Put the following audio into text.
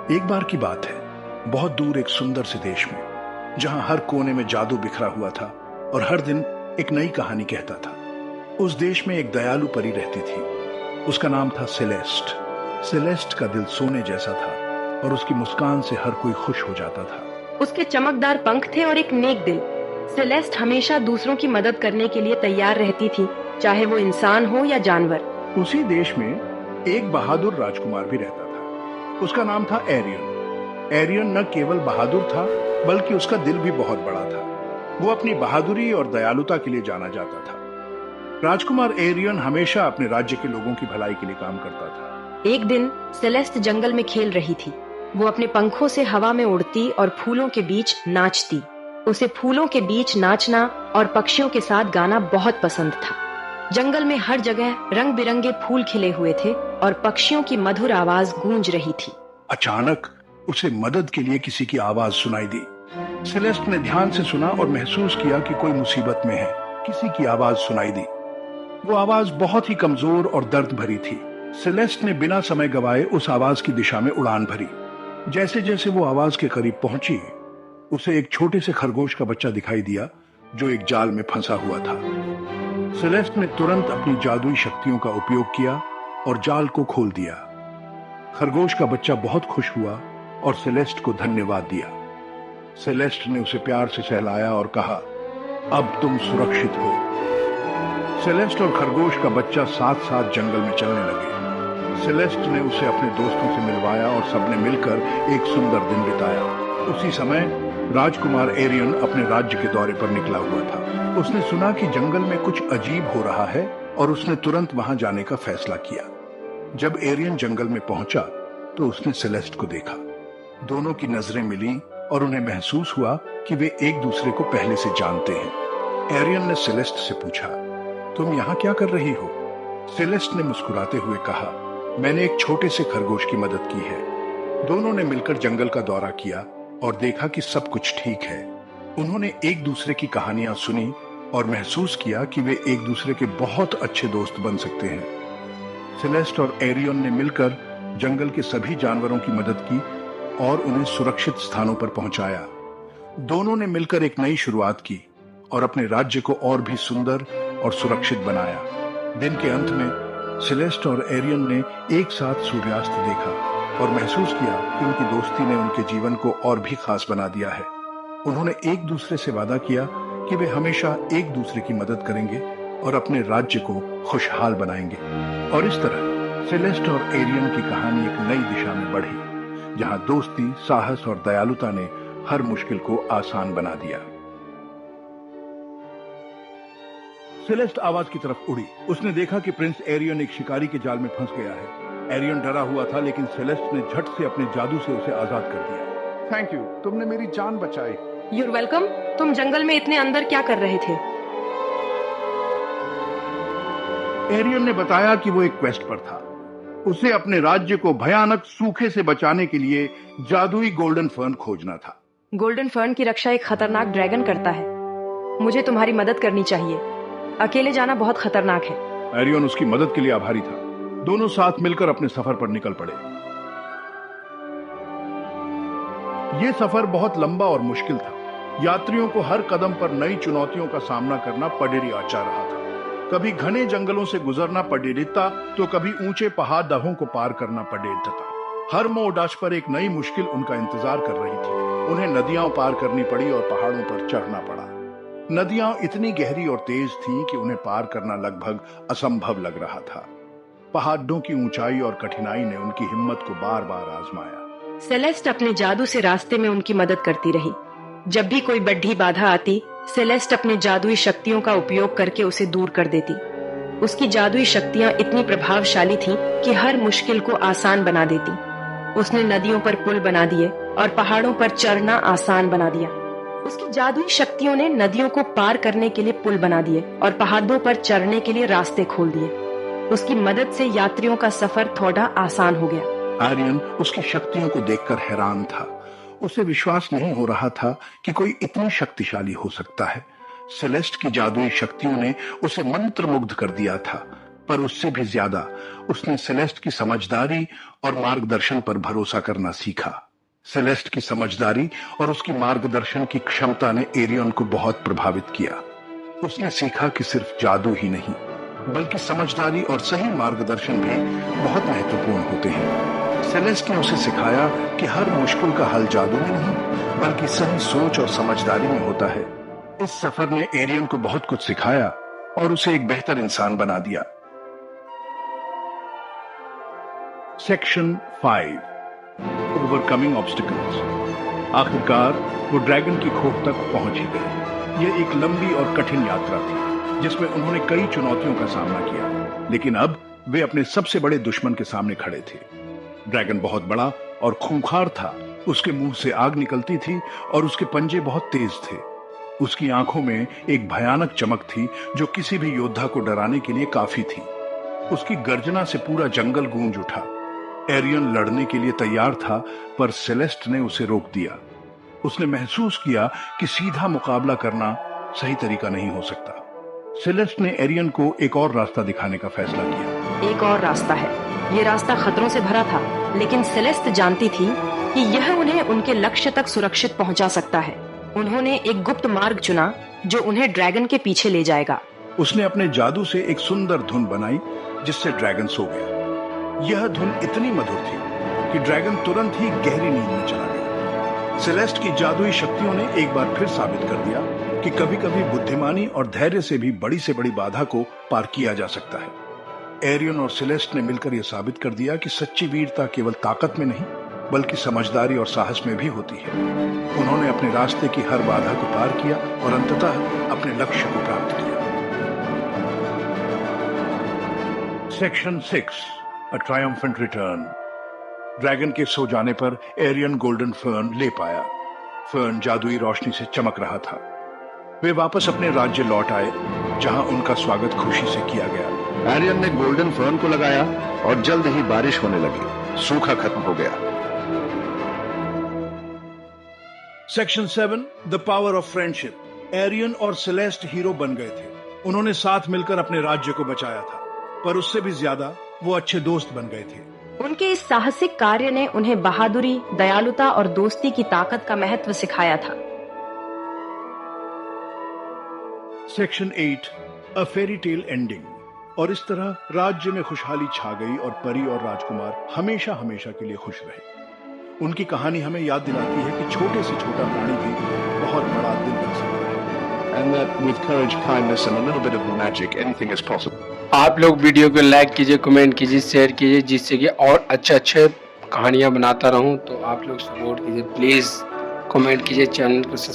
एक बार की बात है, बहुत दूर एक सुंदर से देश में, जहां हर कोने में जादू बिखरा हुआ था और हर दिन एक नई कहानी कहता था। उस देश में एक दयालु परी रहती थी। उसका नाम था सेलेस्ट। सेलेस्ट का दिल सोने जैसा था और उसकी मुस्कान से हर कोई खुश हो जाता था। उसके चमकदार पंख थे और एक नेक दिल। सेलेस्ट हमेशा दूसरों की मदद करने के लिए तैयार रहती थी, चाहे वो इंसान हो या जानवर। उसी देश में एक बहादुर राजकुमार भी रहता था। उसका नाम था एरियन। एरियन न केवल बहादुर था, बल्कि उसका दिल भी बहुत बड़ा था। वो अपनी बहादुरी और दयालुता के लिए जाना जाता था। राजकुमार एरियन हमेशा अपने राज्य के लोगों की भलाई के लिए काम करता था। एक दिन सेलेस्ट जंगल में खेल रही थी। वो अपने पंखों से हवा में उड़ती और फूलों के बीच नाचती। उसे फूलों के बीच नाचना और पक्षियों के साथ गाना बहुत पसंद था। जंगल में हर जगह रंग बिरंगे फूल खिले हुए थे और पक्षियों की मधुर आवाज गूंज रही थी। अचानक उसे मदद के लिए किसी की आवाज सुनाई दी। सेलेस्ट ने ध्यान से सुना और महसूस किया कि कोई मुसीबत में है। किसी की आवाज सुनाई दी। वो आवाज बहुत ही कमजोर और दर्द भरी थी। सेलेस्ट ने बिना समय गवाए उस आवाज की दिशा में उड़ान भरी। जैसे जैसे वो आवाज के करीब पहुंची, उसे एक छोटे से खरगोश का बच्चा दिखाई दिया जो एक जाल में फंसा हुआ था। सेलेस्ट ने तुरंत अपनी जादुई शक्तियों का उपयोग किया और जाल को खोल दिया। खरगोश का बच्चा बहुत खुश हुआ और सेलेस्ट को धन्यवाद दिया। सेलेस्ट ने उसे प्यार से सहलाया और कहा, अब तुम सुरक्षित हो। सेलेस्ट और खरगोश का बच्चा साथ साथ जंगल में चलने लगे। सेलेस्ट ने उसे अपने दोस्तों से मिलवाया और सबने मिलकर एक सुंदर दिन बिताया। उसी समय राजकुमार एरियन अपने राज्य के दौरे पर निकला हुआ था। उसने सुना कि जंगल में कुछ अजीब हो रहा है और उसने तुरंत वहां जाने का फैसला किया। जब एरियन जंगल में पहुंचा तो उसने सेलेस्ट को देखा। दोनों की नजरें मिली और उन्हें महसूस हुआ कि वे एक दूसरे को पहले से जानते हैं। एरियन ने सेलेस्ट से पूछा, तुम यहाँ क्या कर रही हो? सेलेस्ट ने मुस्कुराते हुए कहा, मैंने एक छोटे से खरगोश की मदद की है। दोनों ने मिलकर जंगल का दौरा किया और देखा कि सब कुछ ठीक है। उन्होंने एक दूसरे की कहानियां सुनी और महसूस किया कि वे एक दूसरे के बहुत अच्छे दोस्त बन सकते हैं। सेलेस्ट और एरियन ने मिलकर जंगल के सभी जानवरों की मदद की और उन्हें सुरक्षित स्थानों पर पहुंचाया। दोनों ने मिलकर एक नई शुरुआत की और अपने राज्य को और भी सुंदर और सुरक्षित बनाया। दिन के अंत में सेलेस्ट और एरियन ने एक साथ सूर्यास्त देखा और महसूस किया कि उनकी दोस्ती ने उनके जीवन को और भी खास बना दिया है। उन्होंने एक दूसरे से वादा किया कि वे हमेशा एक दूसरे की मदद करेंगे और अपने राज्य को खुशहाल बनाएंगे। और इस तरह सेलेस्ट और एरियन की कहानी एक नई दिशा में बढ़ी, जहां दोस्ती, साहस और दयालुता ने हर मुश्किल को आसान बना दिया। सेलेस्ट आवाज की तरफ उड़ी। उसने देखा कि प्रिंस एरियन एक शिकारी के जाल में फंस गया है। एरियन डरा हुआ था, लेकिन सेलेस्ट ने झट से अपने जादू से उसे आजाद कर दिया। थैंक यू, तुमने मेरी जान बचाई। You're welcome. तुम जंगल में इतने अंदर क्या कर रहे थे? एरियन ने बताया कि वो एक क्वेस्ट पर था। उसे अपने राज्य को भयानक सूखे से बचाने के लिए जादुई गोल्डन फर्न खोजना था। गोल्डन फर्न की रक्षा एक खतरनाक ड्रैगन करता है। मुझे तुम्हारी मदद करनी चाहिए। अकेले जाना बहुत खतरनाक है। एरियन उसकी मदद के लिए आभारी था। दोनों साथ मिलकर अपने सफर पर निकल पड़े। यह सफर बहुत लंबा और मुश्किल था। यात्रियों को हर कदम पर नई चुनौतियों का सामना करना पडेरी आचा रहा था। कभी घने जंगलों से गुजरना पडेरिता तो कभी ऊंचे पहाड़ दहों को पार करना पडेरता। हर मोड़ पर एक नई मुश्किल उनका इंतजार कर रही थी। उन्हें नदियां पार करनी पड़ी और पहाड़ों पर चढ़ना पड़ा। नदियां इतनी गहरी और तेज थीं कि उन्हें पार करना लगभग असंभव लग रहा था। पहाड़ों की ऊंचाई और कठिनाई ने उनकी हिम्मत को बार बार आजमाया। सेलेस्ट अपने जादू से रास्ते में उनकी मदद करती रही। जब भी कोई बड़ी बाधा आती, सेलेस्ट अपने जादुई शक्तियों का उपयोग करके उसे दूर कर देती। उसकी जादुई शक्तियां इतनी प्रभावशाली थीं कि हर मुश्किल को आसान बना देती। उसने नदियों पर पुल बना दिए और पहाड़ों पर चढ़ना आसान बना दिया। उसकी जादुई शक्तियों ने नदियों को पार करने के लिए पुल बना दिए और पहाड़ों पर चढ़ने के लिए रास्ते खोल दिए। उसकी मदद से यात्रियों का सफर थोड़ा आसान हो गया। आर्यन उसकी शक्तियों को देखकर हैरान था। उसे विश्वास नहीं हो रहा था कि कोई इतनी शक्तिशाली हो सकता है। सेलेस्ट की जादुई शक्तियों ने उसे मंत्रमुग्ध कर दिया था। पर उससे भी ज्यादा उसने सेलेस्ट की समझदारी और मार्गदर्शन पर भरोसा करना सीखा। सेलेस्ट की समझदारी और उसकी मार्गदर्शन की क्षमता ने एरियन को बहुत प्रभावित किया। उसने सीखा कि सिर्फ जादू ही नहीं बल्कि समझदारी और सही मार्गदर्शन भी बहुत महत्वपूर्ण होते हैं। सेलेस्ट ने उसे सिखाया कि हर मुश्किल का हल जादू में नहीं बल्कि सही सोच और समझदारी में होता है। इस सफर ने एरियन को बहुत कुछ सिखाया और उसे एक बेहतर इंसान बना दिया। Section 5 overcoming obstacles. आखिरकार वो ड्रैगन की खोप तक पहुंच ही गए। यह एक लंबी और कठिन यात्रा थी जिसमें उन्होंने कई चुनौतियों का सामना किया, लेकिन अब वे अपने सबसे बड़े दुश्मन के सामने खड़े थे। ड्रैगन बहुत बड़ा और खूंखार था। उसके मुंह से आग निकलती थी और उसके पंजे बहुत तेज थे। उसकी आंखों में एक भयानक चमक थी जो किसी भी योद्धा को डराने के लिए काफी थी। उसकी गर्जना से पूरा जंगल गूंज उठा। एरियन लड़ने के लिए तैयार था, पर सेलेस्ट ने उसे रोक दिया। उसने महसूस किया कि सीधा मुकाबला करना सही तरीका नहीं हो सकता। सेलेस्ट ने एरियन को एक और रास्ता दिखाने का फैसला किया। एक और रास्ता है। ये रास्ता खतरों से भरा था, लेकिन सेलेस्ट जानती थी कि यह उन्हें उनके लक्ष्य तक सुरक्षित पहुंचा सकता है। उन्होंने एक गुप्त मार्ग चुना जो उन्हें ड्रैगन के पीछे ले जाएगा। उसने अपने जादू से एक सुंदर धुन बनाई जिससे ड्रैगन सो गया। यह धुन इतनी मधुर थी कि ड्रैगन तुरंत ही गहरी नींद में चला गया। सेलेस्ट की जादुई शक्तियों ने एक बार फिर साबित कर दिया कि कभी-कभी बुद्धिमानी और धैर्य से भी बड़ी से बड़ी बाधा को पार किया जा सकता है। एरियन और सेलेस्ट ने मिलकर यह साबित कर दिया कि सच्ची वीरता केवल ताकत में नहीं बल्कि समझदारी और साहस में भी होती है। उन्होंने अपने रास्ते की हर बाधा को पार किया और अंततः अपने लक्ष्य को प्राप्त किया। सेक्शन 6 अ ट्रायम्फेंट रिटर्न। ड्रैगन के सो जाने पर एरियन गोल्डन फर्न ले पाया। फर्न जादुई रोशनी से चमक रहा था। वे वापस अपने राज्य लौट आए जहां उनका स्वागत खुशी से किया गया। एरियन ने गोल्डन फर्न को लगाया और जल्द ही बारिश होने लगी। सूखा खत्म हो गया। Section 7 the power of friendship. Arian और सेलेस्ट हीरो बन गए थे। उन्होंने साथ मिलकर अपने राज्य को बचाया था, पर उससे भी ज्यादा वो अच्छे दोस्त बन गए थे। उनके इस साहसिक कार्य ने उन्हें बहादुरी, दयालुता और दोस्ती की ताकत का महत्व सिखाया था। सेक्शन 8 अ फेरी टेल एंडिंग। और इस तरह राज्य में खुशहाली छा गई और परी और राजकुमार हमेशा हमेशा के लिए खुश रहे। उनकी कहानी हमें याद दिलाती है कि छोटे से छोटा प्राणी भी बहुत बड़ा दिल रख सकता है। And that with courage, kindness and a little bit of magic, anything is possible. आप लोग वीडियो को लाइक कीजिए, कमेंट कीजिए, शेयर कीजिए, जिससे कि और अच्छे कहानियां बनाता रहूं। तो आप लोग सपोर्ट कीजिए, प्लीज़ कमेंट कीजिए, चैनल को सब्सक्राइब